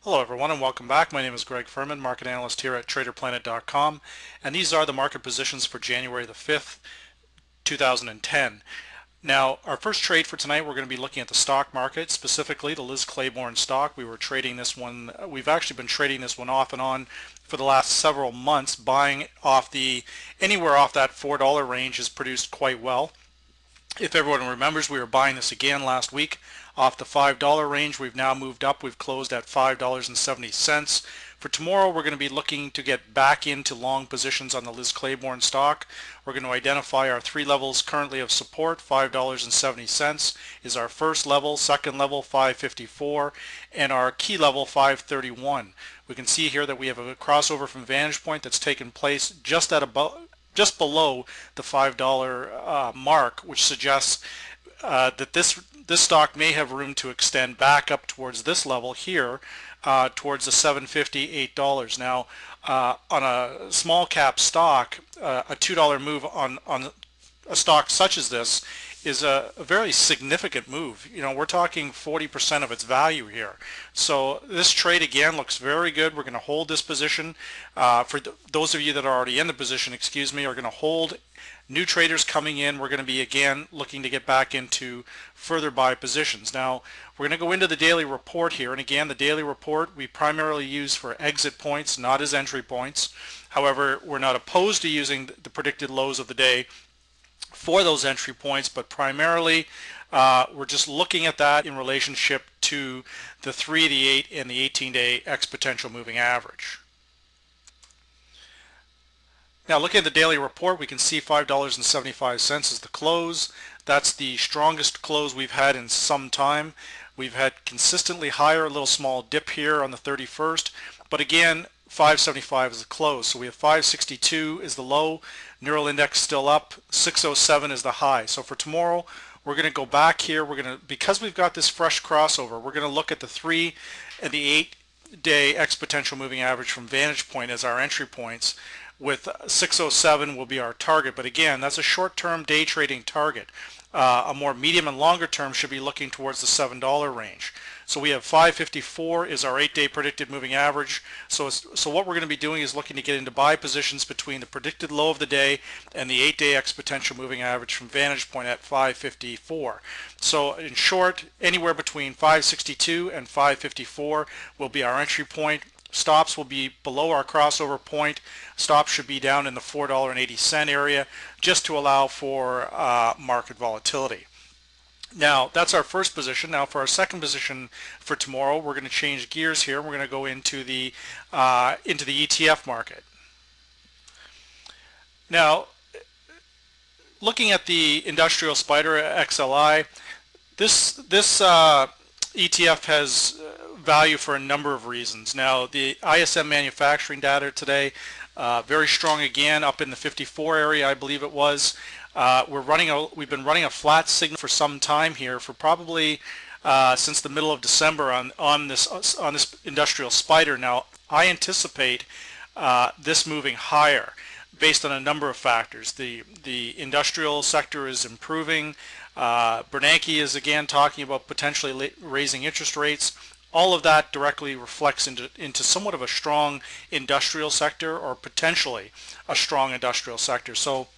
Hello everyone and welcome back. My name is Greg Furman, market analyst here at TraderPlanet.com, and these are the market positions for January the 5th, 2010. Now, our first trade for tonight, we're going to be looking at the stock market, specifically the Liz Claiborne stock. We've actually been trading this one off and on for the last several months. Buying off anywhere off that $4 range has produced quite well. If everyone remembers, we were buying this again last week off the $5 range. We've now moved up. We've closed at $5.70. For tomorrow, we're going to be looking to get back into long positions on the Liz Claiborne stock. We're going to identify our three levels currently of support. $5.70 is our first level, second level $5.54, and our key level $5.31. We can see here that we have a crossover from vantage point that's taken place just below the $5 mark, which suggests that this stock may have room to extend back up towards this level here, towards the $7.50, $8. Now, on a small cap stock, a $2 move on a stock such as this is a very significant move. You know, we're talking 40% of its value here. So this trade again looks very good. We're going to hold this position. For those of you that are already in the position, are going to hold. New traders coming in, we're going to be again looking to get back into further buy positions. Now, we're going to go into the daily report here, and again, the daily report we primarily use for exit points, not as entry points. However, we're not opposed to using the predicted lows of the day for those entry points, but primarily we're just looking at that in relationship to the 3, the 8, and the 18-day exponential moving average. Now, looking at the daily report, we can see $5.75 is the close. That's the strongest close we've had in some time. We've had consistently higher, a little small dip here on the 31st, but again, 575 is the close. So we have 562 is the low, neural index still up, 607 is the high. So for tomorrow, we're going to go back here. Because we've got this fresh crossover, we're going to look at the 3 and the 8-day exponential moving average from vantage point as our entry points, with 607 will be our target. But again, that's a short-term day trading target. A more medium and longer term should be looking towards the $7 range. So we have 554 is our 8-day predicted moving average. So what we're going to be doing is looking to get into buy positions between the predicted low of the day and the 8-day exponential moving average from vantage point at 554. So in short, anywhere between 562 and 554 will be our entry point. Stops will be below our crossover point. Stops should be down in the $4.80 area just to allow for market volatility. Now, that's our first position. Now, for our second position for tomorrow, we're going to change gears here. We're going to go into the ETF market. Now, looking at the Industrial Spider XLI, this ETF has value for a number of reasons. Now, the ISM manufacturing data today, very strong again, up in the 54 area, I believe it was. We've been running a flat signal for some time here, for probably since the middle of December on this Industrial Spider. Now, I anticipate this moving higher based on a number of factors. The industrial sector is improving. Bernanke is again talking about potentially raising interest rates. All of that directly reflects into somewhat of a strong industrial sector, or potentially a strong industrial sector. So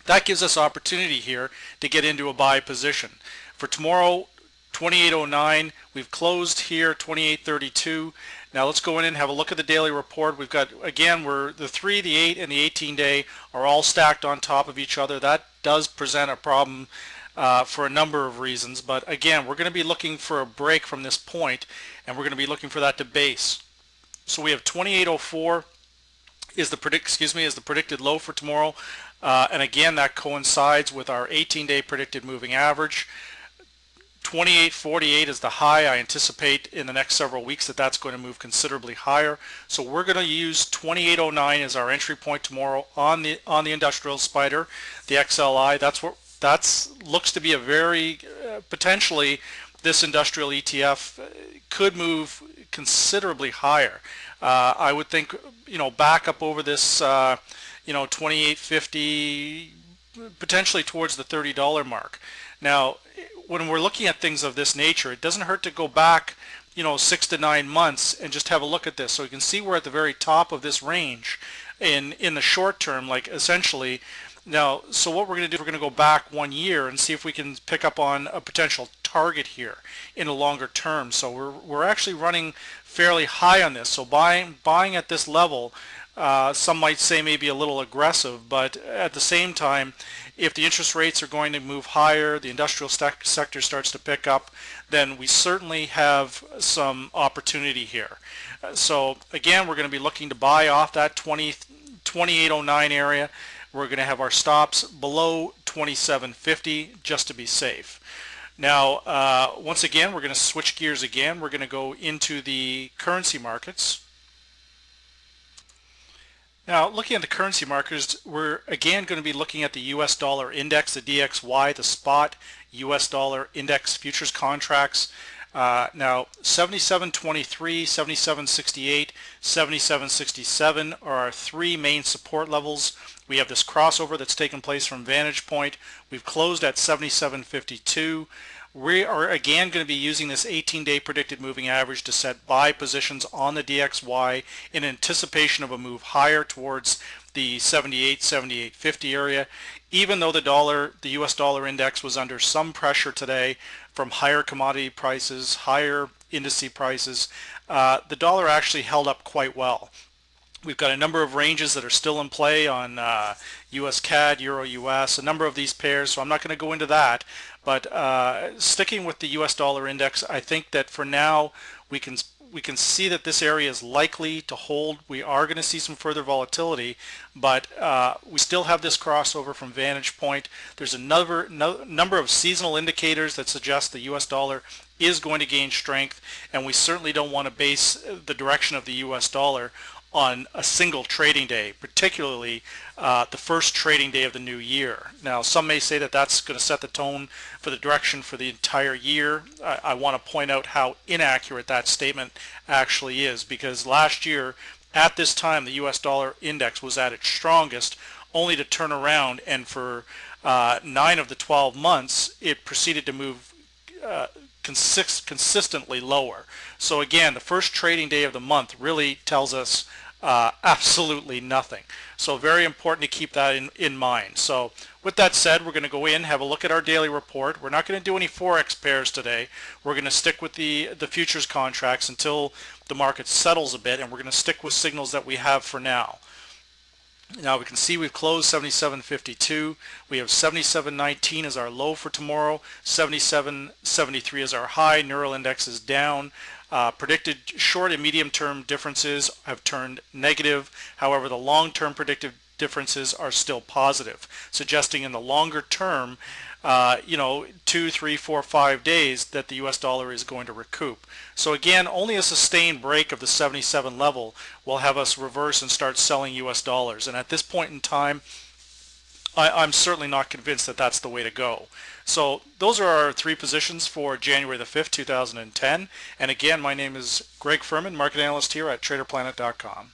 that gives us opportunity here to get into a buy position. For tomorrow, 2809, we've closed here 2832. Now let's go in and have a look at the daily report. We've got, again, the 3, the 8, and the 18-day are all stacked on top of each other. That does present a problem for a number of reasons, but again, we're going to be looking for a break from this point, and we're going to be looking for that to base. So we have 2804 is the predicted low for tomorrow, and again, that coincides with our 18-day predicted moving average. 2848 is the high. I anticipate in the next several weeks that that's going to move considerably higher. So we're going to use 2809 as our entry point tomorrow on the Industrial Spider, the XLI. That looks to be a very potentially, this industrial ETF could move considerably higher. I would think, back up over this 2850, potentially towards the $30 mark. Now, when we're looking at things of this nature, it doesn't hurt to go back 6 to 9 months and just have a look at this. So you can see we're at the very top of this range in the short term, like essentially. Now, so what we're going to do, we're going to go back 1 year and see if we can pick up on a potential target here in a longer term. So we're actually running fairly high on this. So buying at this level, some might say maybe a little aggressive, but at the same time, if the interest rates are going to move higher, the industrial sector starts to pick up, then we certainly have some opportunity here. So again, we're going to be looking to buy off that 2809 area. We're going to have our stops below 2750 just to be safe. Now, once again, we're going to switch gears again. We're going to go into the currency markets. Now, looking at the currency markets, we're again going to be looking at the US dollar index, the DXY, the spot US dollar index futures contracts. Now, 77.23, 77.68, 77.67 are our three main support levels. We have this crossover that's taken place from Vantage Point. We've closed at 77.52. We are again going to be using this 18-day predicted moving average to set buy positions on the DXY in anticipation of a move higher towards the 78, 78.50 area. Even though the US dollar index was under some pressure today from higher commodity prices, higher indice prices, the dollar actually held up quite well. We've got a number of ranges that are still in play on US CAD, Euro US, a number of these pairs, so I'm not going to go into that. But sticking with the US dollar index, I think that for now we can see that this area is likely to hold. We are going to see some further volatility, but we still have this crossover from Vantage Point. There's another number of seasonal indicators that suggest the US dollar is going to gain strength, and we certainly don't want to base the direction of the US dollar on a single trading day, particularly the first trading day of the new year. Now, some may say that that's going to set the tone for the direction for the entire year. I want to point out how inaccurate that statement actually is, because last year at this time the US dollar index was at its strongest, only to turn around and for 9 of the 12 months it proceeded to move consistently lower. So again, the first trading day of the month really tells us absolutely nothing. So very important to keep that in mind. So with that said, we're going to go in, have a look at our daily report. We're not going to do any Forex pairs today. We're going to stick with the futures contracts until the market settles a bit, and we're going to stick with signals that we have for now. Now we can see we've closed 77.52. We have 77.19 as our low for tomorrow. 77.73 is our high. Neural index is down. Predicted short and medium term differences have turned negative. However, the long term predictive differences are still positive, suggesting in the longer term, 2, 3, 4, 5 days that the US dollar is going to recoup. So again, only a sustained break of the 77 level will have us reverse and start selling US dollars. And at this point in time, I'm certainly not convinced that that's the way to go. So those are our three positions for January the 5th, 2010. And again, my name is Greg Furman, market analyst here at TraderPlanet.com.